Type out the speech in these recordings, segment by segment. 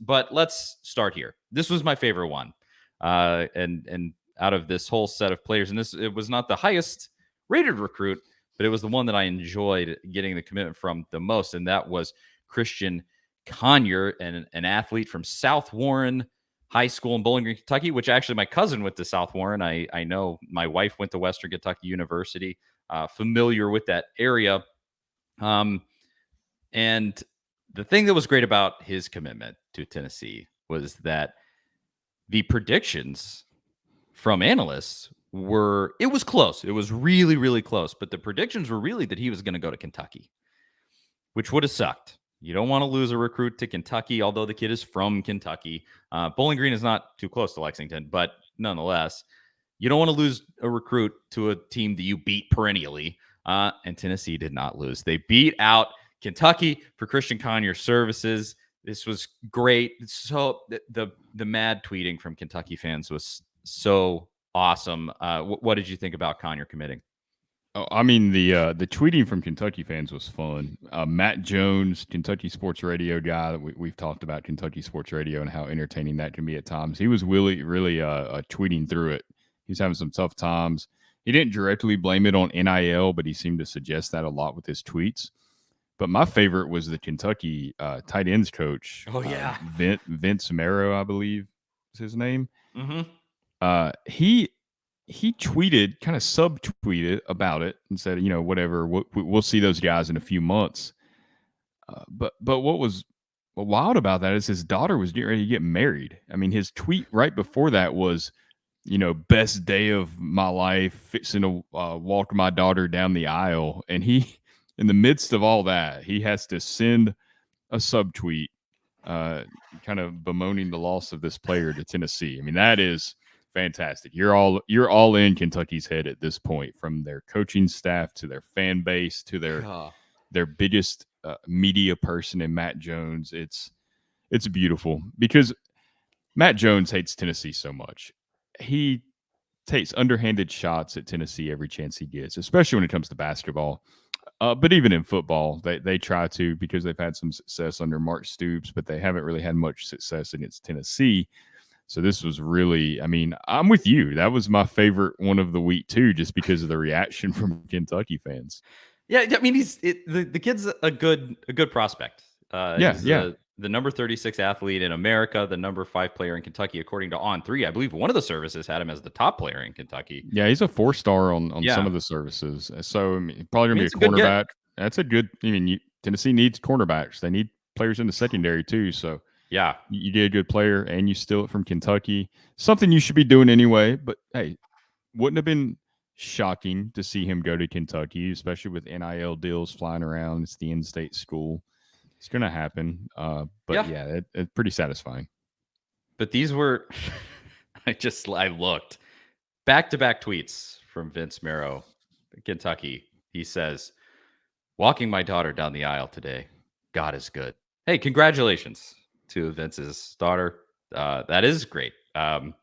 But let's start here. This was my favorite one. And out of this whole set of players, and it was not the highest rated recruit, but it was the one that I enjoyed getting the commitment from the most, and that was Cristian Conyer, an athlete from South Warren High School in Bowling Green, Kentucky, which actually my cousin went to South Warren. I know my wife went to Western Kentucky University, familiar with that area. And the thing that was great about his commitment to Tennessee was that the predictions from analysts it was close. It was really, really close. But the predictions were really that he was going to go to Kentucky, which would have sucked. You don't want to lose a recruit to Kentucky, although the kid is from Kentucky. Bowling Green is not too close to Lexington, but nonetheless, you don't want to lose a recruit to a team that you beat perennially. And Tennessee did not lose. They beat out Kentucky for Cristian Conyer's services. This was great. So the mad tweeting from Kentucky fans was so awesome. What did you think about Conyer committing? Oh, I mean, the tweeting from Kentucky fans was fun. Matt Jones, Kentucky Sports Radio guy, that we've talked about Kentucky Sports Radio and how entertaining that can be at times. He was really tweeting through it. He was having some tough times. He didn't directly blame it on NIL, but he seemed to suggest that a lot with his tweets. But my favorite was the Kentucky tight ends coach. Oh, yeah. Vince Marrow, I believe is his name. Mm-hmm. He tweeted, kind of subtweeted about it and said, whatever, we'll see those guys in a few months. But what was wild about that is his daughter was getting ready to get married. I mean, his tweet right before that was, best day of my life, fixing to walk my daughter down the aisle. And he, in the midst of all that, he has to send a subtweet kind of bemoaning the loss of this player to Tennessee. I mean, that is fantastic. You're all in Kentucky's head at this point, from their coaching staff to their fan base to their biggest media person in Matt Jones. It's beautiful because Matt Jones hates Tennessee so much. He takes underhanded shots at Tennessee every chance he gets, especially when it comes to basketball. But even in football, they try to, because they've had some success under Mark Stoops, but they haven't really had much success against Tennessee. So this was really, I mean, I'm with you. That was my favorite one of the week too, just because of the reaction from Kentucky fans. Yeah, I mean, the kid's a good prospect. He's the number 36 athlete in America, the number 5 player in Kentucky, according to On3. I believe one of the services had him as the top player in Kentucky. Yeah, he's a 4-star on some of the services. So I mean, probably gonna be a cornerback. That's a good. I mean, Tennessee needs cornerbacks. They need players in the secondary too. So yeah, you get a good player and you steal it from Kentucky. Something you should be doing anyway. But hey, wouldn't have been shocking to see him go to Kentucky, especially with NIL deals flying around. It's the in-state school. It's going to happen. But yeah, it's pretty satisfying. But these were, I looked, back-to-back tweets from Vince Marrow, Kentucky. He says, walking my daughter down the aisle today. God is good. Hey, congratulations to Vince's daughter. That is great. And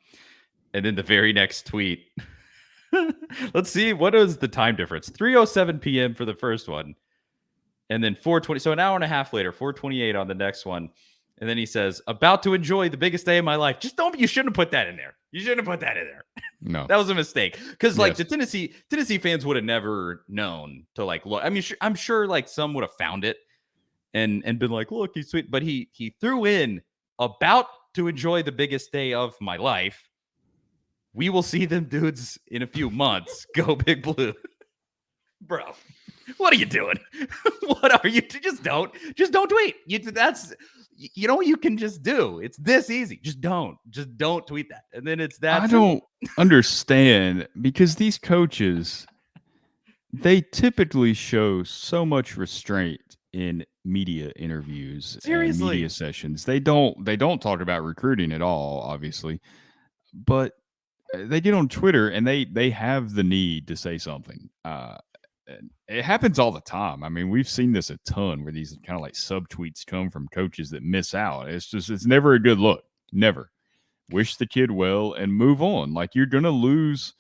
then the very next tweet, let's see, what is the time difference? 3:07 p.m. for the first one. And then 4:20, so an hour and a half later, 4:28 on the next one. And then he says, about to enjoy the biggest day of my life. You shouldn't have put that in there. You shouldn't have put that in there. No. That was a mistake. Because like the Tennessee fans would have never known to like look. I mean, I'm sure like some would have found it and been like, look, he's sweet. But he threw in about to enjoy the biggest day of my life. We will see them dudes in a few months. Go Big Blue. Bro. What are you doing? What are you? Just don't tweet. You know what you can just do. It's this easy. Just don't tweet that. And then it's that. I don't understand, because these coaches, they typically show so much restraint in media interviews. Seriously. And media sessions. They don't talk about recruiting at all, obviously. But they get on Twitter and they have the need to say something. It happens all the time. I mean, we've seen this a ton, where these kind of like subtweets come from coaches that miss out. It's never a good look. Never. Wish the kid well and move on. Like, you're going to lose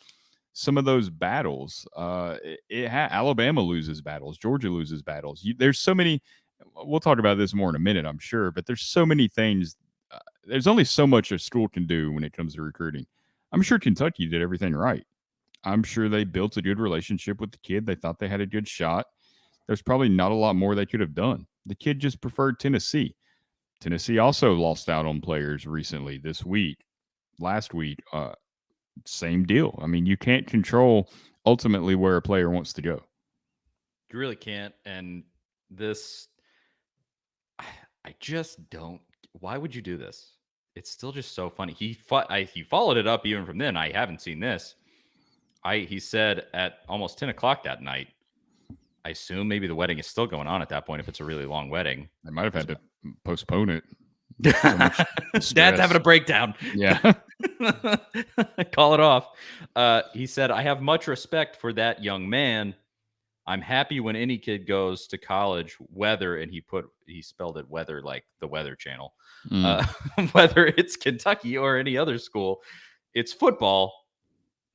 some of those battles. Alabama loses battles. Georgia loses battles. There's so many. We'll talk about this more in a minute, I'm sure. But there's so many things there's only so much a school can do when it comes to recruiting. I'm sure Kentucky did everything right. I'm sure they built a good relationship with the kid. They thought they had a good shot. There's probably not a lot more they could have done. The kid just preferred Tennessee. Tennessee also lost out on players recently this week, last week. Same deal. I mean, you can't control ultimately where a player wants to go. You really can't. And this, I just don't. Why would you do this? It's still just so funny. He followed it up even from then. I haven't seen this. He said at almost 10 o'clock that night. I assume maybe the wedding is still going on at that point if it's a really long wedding. They might have had to postpone it. Dad's having a breakdown. Yeah. Call it off. He said, I have much respect for that young man. I'm happy when any kid goes to college, whether, and he spelled it whether like the Weather Channel, whether it's Kentucky or any other school. It's football,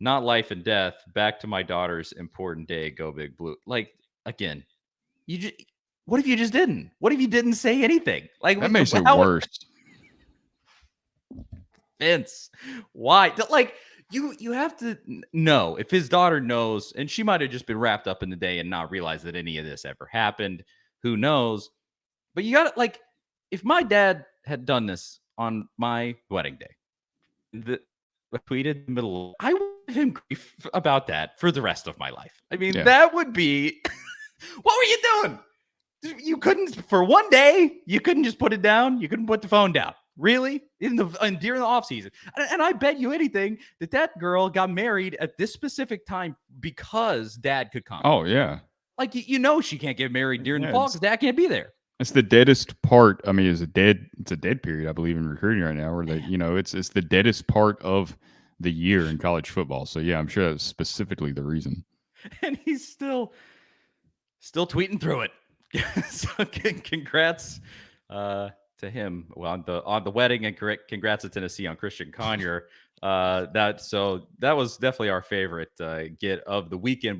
not life and death. Back to my daughter's important day. Go Big Blue. Like, again, what if you just didn't? What if you didn't say anything? Like, that makes it worse. Vince, why? Like, you have to know if his daughter knows, and she might have just been wrapped up in the day and not realized that any of this ever happened. Who knows? But you got to, like, if my dad had done this on my wedding day, tweeted in the middle, I would give him grief about that for the rest of my life. I mean, that would be, what were you doing? You couldn't, for one day, you couldn't just put it down. You couldn't put the phone down. Really? During the off season. And I bet you anything that girl got married at this specific time because dad could come. Oh, yeah. Like, she can't get married during the fall because dad can't be there. It's the deadest part. I mean, it's a dead period, I believe, in recruiting right now, where they, it's the deadest part of the year in college football. So yeah, I'm sure that's specifically the reason. And he's still tweeting through it. So congrats to him on the wedding, and congrats to Tennessee on Cristian Conyer. That was definitely our favorite get of the weekend.